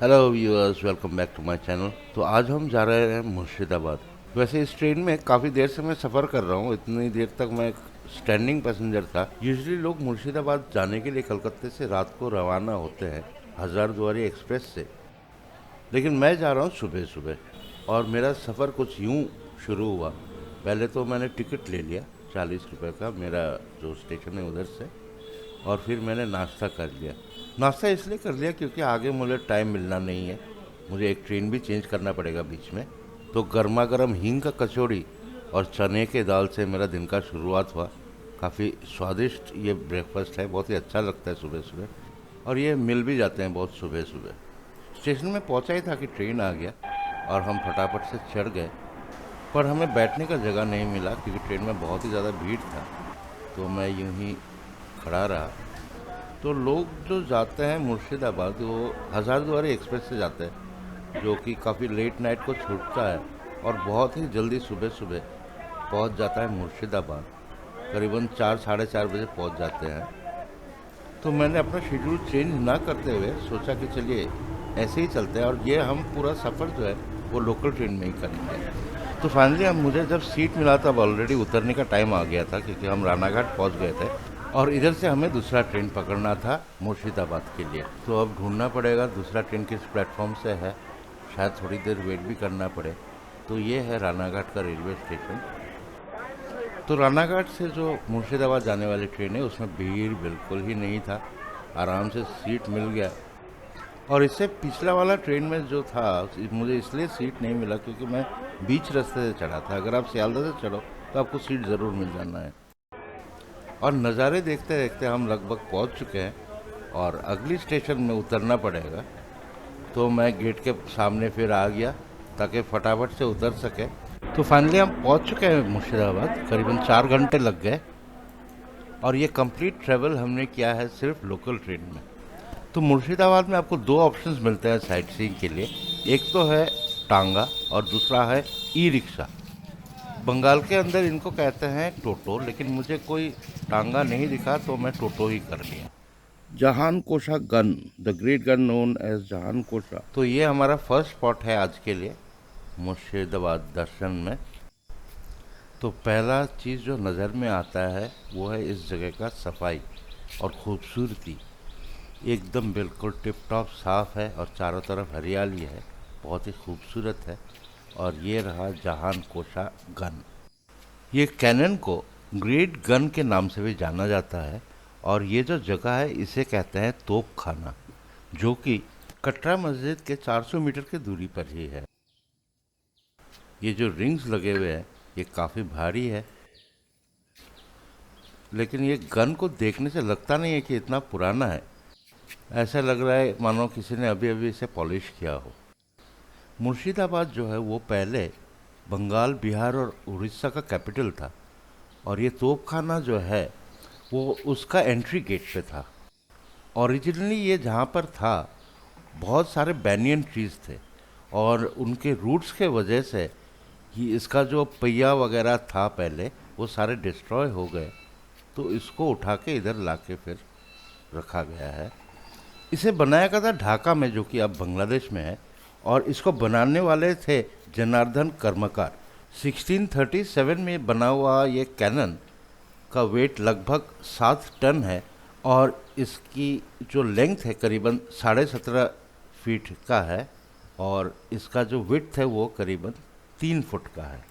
Hello viewers, welcome back to my channel. तो आज हम जा रहे हैं मुर्शिदाबाद। वैसे इस ट्रेन में काफ़ी देर से मैं सफ़र कर रहा हूँ। इतनी देर तक मैं एक स्टैंडिंग पैसेंजर था। यूजुअली लोग मुर्शिदाबाद जाने के लिए कलकत्ते से रात को रवाना होते हैं हज़ारदुआरी एक्सप्रेस से, लेकिन मैं जा रहा हूँ सुबह सुबह। और मेरा सफ़र कुछ यूँ शुरू हुआ। पहले तो मैंने टिकट ले लिया 40 रुपये का, मेरा जो स्टेशन है उधर से। और फिर मैंने नाश्ता कर लिया। नाश्ता इसलिए कर लिया क्योंकि आगे मुझे टाइम मिलना नहीं है, मुझे एक ट्रेन भी चेंज करना पड़ेगा बीच में। तो गर्मा गर्म हींग का कचौड़ी और चने के दाल से मेरा दिन का शुरुआत हुआ। काफ़ी स्वादिष्ट ये ब्रेकफास्ट है, बहुत ही अच्छा लगता है सुबह सुबह। और ये मिल भी जाते हैं बहुत सुबह सुबह। स्टेशन में पहुंचा ही था कि ट्रेन आ गया और हम फटाफट से चढ़ गए। पर हमें बैठने का जगह नहीं मिला क्योंकि ट्रेन में बहुत ही ज़्यादा भीड़ था। तो मैं यूं ही खड़ा रहा। तो लोग जो जाते हैं मुर्शिदाबाद वो हज़ारदुआरी एक्सप्रेस से जाते हैं, जो कि काफ़ी लेट नाइट को छूटता है और बहुत ही जल्दी सुबह सुबह पहुंच जाता है मुर्शिदाबाद। करीबन 4 साढ़े 4 बजे पहुंच जाते हैं। तो मैंने अपना शेड्यूल चेंज ना करते हुए सोचा कि चलिए ऐसे ही चलते हैं, और ये हम पूरा सफ़र जो है वो लोकल ट्रेन में ही करेंगे। तो फाइनली हम मुझे जब सीट मिला तब ऑलरेडी उतरने का टाइम आ गया था क्योंकि हम रानाघाट पहुंच गए थे। और इधर से हमें दूसरा ट्रेन पकड़ना था मुर्शिदाबाद के लिए। तो अब ढूंढना पड़ेगा दूसरा ट्रेन किस प्लेटफॉर्म से है, शायद थोड़ी देर वेट भी करना पड़े। तो ये है रानाघाट का रेलवे स्टेशन। तो रानाघाट से जो मुर्शिदाबाद जाने वाली ट्रेन है उसमें भीड़ बिल्कुल ही नहीं था, आराम से सीट मिल गया। और इससे पिछला वाला ट्रेन में जो था मुझे इसलिए सीट नहीं मिला क्योंकि मैं बीच रास्ते से चढ़ा था। अगर आप सियालदह से चढ़ो तो आपको सीट ज़रूर मिल जाना है। और नज़ारे देखते देखते हम लगभग पहुंच चुके हैं और अगली स्टेशन में उतरना पड़ेगा। तो मैं गेट के सामने फिर आ गया ताकि फटाफट से उतर सके। तो फाइनली हम पहुंच चुके हैं मुर्शिदाबाद। करीबन 4 घंटे लग गए और ये कंप्लीट ट्रेवल हमने किया है सिर्फ लोकल ट्रेन में। तो मुर्शिदाबाद में आपको दो ऑप्शंस मिलते हैं साइट सीइंग के लिए। एक तो है टांगा और दूसरा है ई रिक्शा। बंगाल के अंदर इनको कहते हैं टोटो, लेकिन मुझे कोई टांगा नहीं दिखा तो मैं टोटो ही कर लिया। Jahan Kosha gun, the great gun known as Jahan Kosha. तो ये हमारा फर्स्ट स्पॉट है आज के लिए मुर्शिदाबाद दर्शन में। तो पहला चीज़ जो नज़र में आता है वो है इस जगह का सफाई और खूबसूरती। एकदम बिल्कुल टिप टॉप साफ़ है और चारों तरफ हरियाली है, बहुत ही खूबसूरत है। और ये रहा जहान कोशा गन। ये कैनन को ग्रेट गन के नाम से भी जाना जाता है। और ये जो जगह है इसे कहते हैं तोप खाना, जो कि कटरा मस्जिद के 400 मीटर की दूरी पर ही है। ये जो रिंग्स लगे हुए हैं ये काफ़ी भारी है, लेकिन ये गन को देखने से लगता नहीं है कि इतना पुराना है। ऐसा लग रहा है मानो किसी ने अभी अभी इसे पॉलिश किया हो। मुर्शिदाबाद जो है वो पहले बंगाल, बिहार और उड़ीसा का कैपिटल था। और ये तोपखाना जो है वो उसका एंट्री गेट पे था। ओरिजिनली ये जहाँ पर था बहुत सारे बैनियन ट्रीज थे, और उनके रूट्स के वजह से ही इसका जो पहिया वगैरह था पहले वो सारे डिस्ट्रॉय हो गए। तो इसको उठा के इधर ला के फिर रखा गया है। इसे बनाया गया था ढाका में, जो कि अब बांग्लादेश में है। और इसको बनाने वाले थे जनार्दन कर्मकार। 1637 में बना हुआ ये कैनन का वेट लगभग 7 टन है। और इसकी जो लेंथ है करीबन 17.5 फीट का है। और इसका जो विड्थ है वो करीबन 3 फुट का है।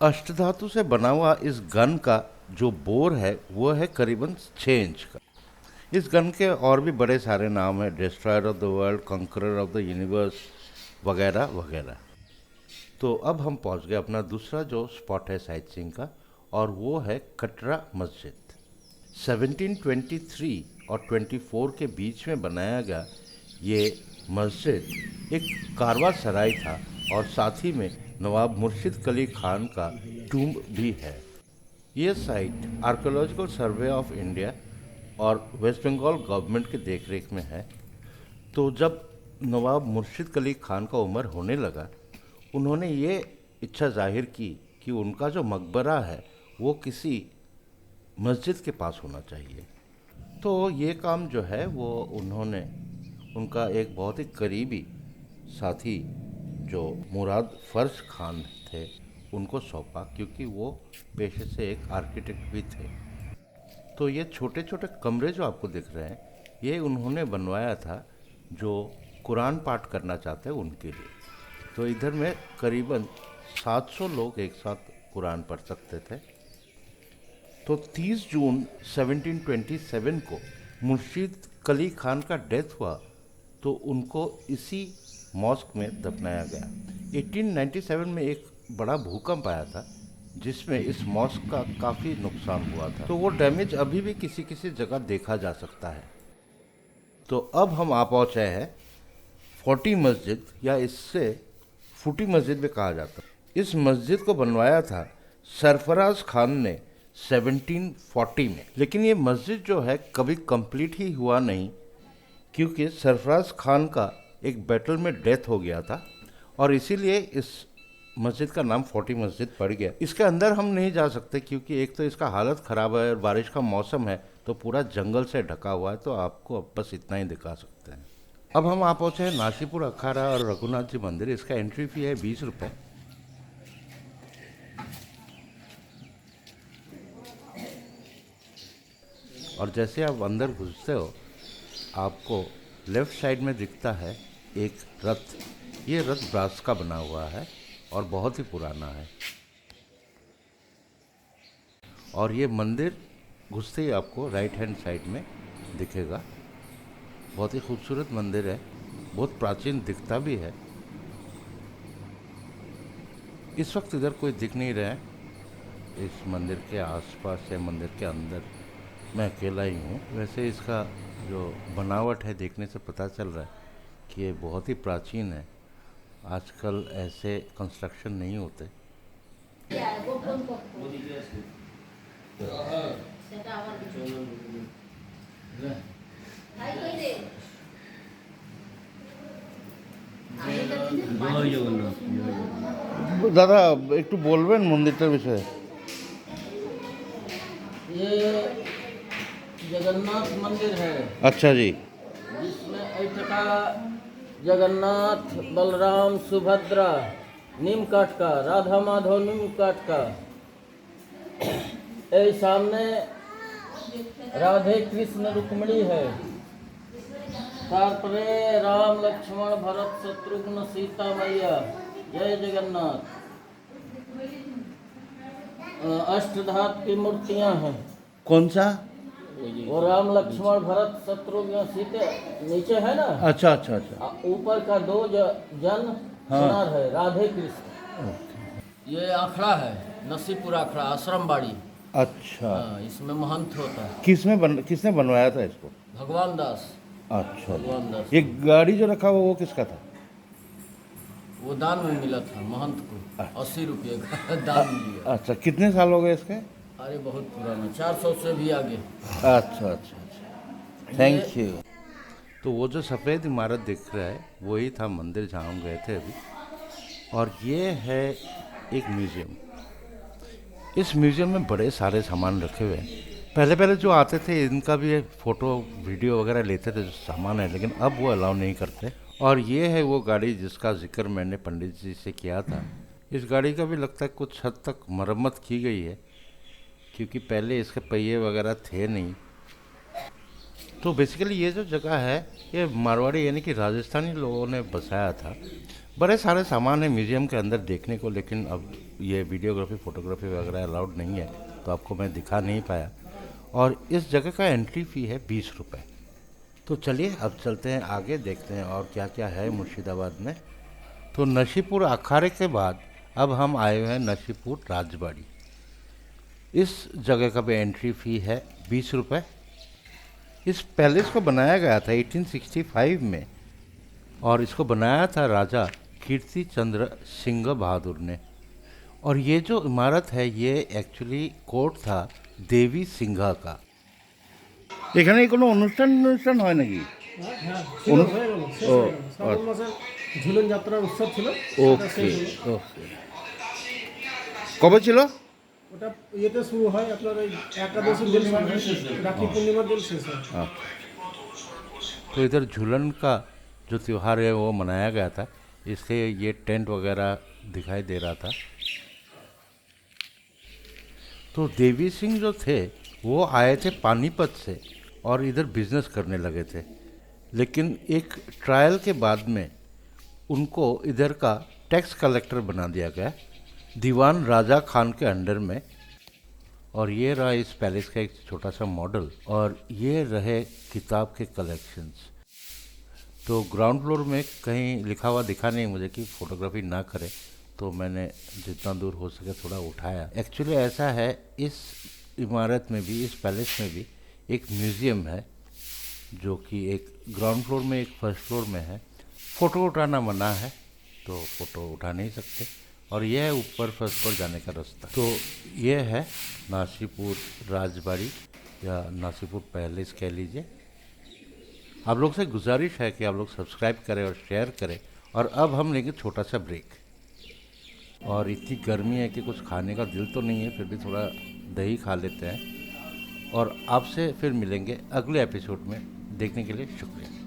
अष्टधातु से बना हुआ इस गन का जो बोर है वो है करीबन 6 इंच का। इस गन के और भी बड़े सारे नाम हैं, destroyer of the world, conqueror of the universe वगैरह वगैरह। तो अब हम पहुंच गए अपना दूसरा जो स्पॉट है साइट सीइंग का, और वो है कटरा मस्जिद। 1723 और 24 के बीच में बनाया गया ये मस्जिद एक कारवा सराय था, और साथ ही में नवाब मुर्शिद कली खान का टूम्ब भी है। ये site archaeological survey of India और वेस्ट बंगाल गवर्नमेंट के देखरेख में है। तो जब नवाब मुर्शिद कली खान का उम्र होने लगा, उन्होंने ये इच्छा जाहिर की कि उनका जो मकबरा है वो किसी मस्जिद के पास होना चाहिए। तो ये काम जो है वो उन्होंने उनका एक बहुत ही करीबी साथी जो मुराद फर्ज खान थे उनको सौंपा, क्योंकि वो पेशे से एक आर्किटेक्ट भी थे। तो ये छोटे छोटे कमरे जो आपको दिख रहे हैं, ये उन्होंने बनवाया था जो कुरान पाठ करना चाहते हैं उनके लिए। तो इधर में करीबन 700 लोग एक साथ कुरान पढ़ सकते थे। तो 30 जून 1727 को मुर्शिद कली खान का डेथ हुआ, तो उनको इसी मॉस्क में दफनाया गया। 1897 में एक बड़ा भूकंप आया था जिसमें इस मॉस्क का काफ़ी नुकसान हुआ था, तो वो डैमेज अभी भी किसी किसी जगह देखा जा सकता है। तो अब हम आ पहुँचे हैं फोर्टी मस्जिद, या इससे फूटी मस्जिद भी कहा जाता है। इस मस्जिद को बनवाया था सरफराज खान ने 1740 में, लेकिन ये मस्जिद जो है कभी कंप्लीट ही हुआ नहीं, क्योंकि सरफराज खान का एक बैटल में डेथ हो गया था और इसीलिए इस मस्जिद का नाम फोर्टी मस्जिद पड़ गया। इसके अंदर हम नहीं जा सकते क्योंकि एक तो इसका हालत ख़राब है और बारिश का मौसम है, तो पूरा जंगल से ढका हुआ है, तो आपको अब बस इतना ही दिखा सकते हैं। अब हम आ पहुँचे हैं नासीपुर अखाड़ा और रघुनाथ जी मंदिर। इसका एंट्री फी है 20 रुपये। और जैसे आप अंदर घुसते हो, आपको लेफ्ट साइड में दिखता है एक रथ। ये रथ ब्रास का बना हुआ है और बहुत ही पुराना है। और ये मंदिर घुसते ही आपको राइट हैंड साइड में दिखेगा। बहुत ही खूबसूरत मंदिर है, बहुत प्राचीन दिखता भी है। इस वक्त इधर कोई दिख नहीं रहा है इस मंदिर के आसपास या मंदिर के अंदर, मैं अकेला ही हूँ। वैसे इसका जो बनावट है देखने से पता चल रहा है कि ये बहुत ही प्राचीन है। आजकल ऐसे कंस्ट्रक्शन नहीं होते। দাদা একটু বলবেন মন্দিরটার বিষয়ে? ये जगन्नाथ मंदिर है। अच्छा जी। जिसमें ऐठका जगन्नाथ, बलराम, सुभद्रा नीम काठ का, राधा माधव नीम काठ का। ए सामने राधे कृष्ण रुक्मिणी है। तारपरे राम लक्ष्मण भरत शत्रुघ्न सीता मैया। जय जगन्नाथ। अष्टधातु की मूर्तियां हैं। कौन सा? वो राम लक्ष्मण भरत शत्रुघ्न सीते नीचे है ना। अच्छा अच्छा अच्छा। ऊपर का दो जन सुनार है, राधे कृष्ण। ये अखड़ा है, नसीपुर अखड़ा, आश्रम बाड़ी। अच्छा। इसमें महंत होता है। किसने बनवाया था इसको? भगवान दास। अच्छा। भगवान दास। ये गाड़ी जो रखा हुआ वो किसका था? वो दान में मिला था महंत को। 80 रुपये का दान मिला। अच्छा, कितने साल हो गए इसके? अरे बहुत पुराना, 400 से भी आगे। अच्छा अच्छा अच्छा, थैंक यू। तो वो जो सफ़ेद इमारत दिख रहा है वही था मंदिर जहाँ हम गए थे अभी। और ये है एक म्यूज़ियम। इस म्यूज़ियम में बड़े सारे सामान रखे हुए हैं। पहले पहले जो आते थे इनका भी फ़ोटो वीडियो वगैरह लेते थे जो सामान है, लेकिन अब वो अलाउ नहीं करते। और ये है वो गाड़ी जिसका जिक्र मैंने पंडित जी से किया था। इस गाड़ी का भी लगता है कुछ हद तक मरम्मत की गई है, क्योंकि पहले इसके पहिए वगैरह थे नहीं। तो बेसिकली ये जो जगह है ये मारवाड़ी यानी कि राजस्थानी लोगों ने बसाया था। बड़े सारे सामान है म्यूज़ियम के अंदर देखने को, लेकिन अब ये वीडियोग्राफी फ़ोटोग्राफी वगैरह अलाउड नहीं है, तो आपको मैं दिखा नहीं पाया। और इस जगह का एंट्री फ़ी है 20 रुपये। तो चलिए अब चलते हैं आगे, देखते हैं और क्या क्या है मुर्शिदाबाद में। तो नसीपुर अखाड़े के बाद अब हम आए हुए हैं नसीपुर राजबाड़ी। इस जगह का भी एंट्री फ़ी है 20 रुपये। इस पैलेस को बनाया गया था 1865 में और इसको बनाया था राजा कीर्ति चंद्र सिंह बहादुर ने। और ये जो इमारत है ये एक्चुअली कोर्ट था देवी सिंघा का। এখানে কোনো অনুষ্ঠান হয় নাকি? ঝুলন যাত্রার উৎসব ছিল। ওকে ওকে। কবে ছিল? ওটা ইয়েতে শুরু হয় আপনার ওই একাদশীর দিন, রাখি পূর্ণিমার দিন শেষ হয়। तो इधर झूलन का जो त्यौहार है वो मनाया गया था, इसलिए ये टेंट वगैरह दिखाई दे रहा था। तो देवी सिंह जो थे वो आए थे पानीपत से और इधर बिजनेस करने लगे थे, लेकिन एक ट्रायल के बाद में उनको इधर का टैक्स कलेक्टर बना दिया गया दीवान राजा खान के अंडर में। और ये रहा इस पैलेस का एक छोटा सा मॉडल, और ये रहे किताब के कलेक्शंस। तो ग्राउंड फ्लोर में कहीं लिखा हुआ दिखा नहीं मुझे कि फ़ोटोग्राफी ना करें, तो मैंने जितना दूर हो सके थोड़ा उठाया। एक्चुअली ऐसा है, इस इमारत में भी, इस पैलेस में भी एक म्यूज़ियम है जो कि एक ग्राउंड फ्लोर में, एक फर्स्ट फ्लोर में है। फ़ोटो उठाना मना है, तो फ़ोटो उठा नहीं सकते। और यह है ऊपर फर्स्ट फ्लोर जाने का रास्ता। तो यह है नासीपुर राजबाड़ी या नासीपुर पैलेस कह लीजिए। आप लोग से गुजारिश है कि आप लोग सब्सक्राइब करें और शेयर करें। और अब हम लेंगे छोटा सा ब्रेक। और इतनी गर्मी है कि कुछ खाने का दिल तो नहीं है, फिर भी थोड़ा दही खा लेते हैं। और आपसे फिर मिलेंगे अगले एपिसोड में। देखने के लिए शुक्रिया।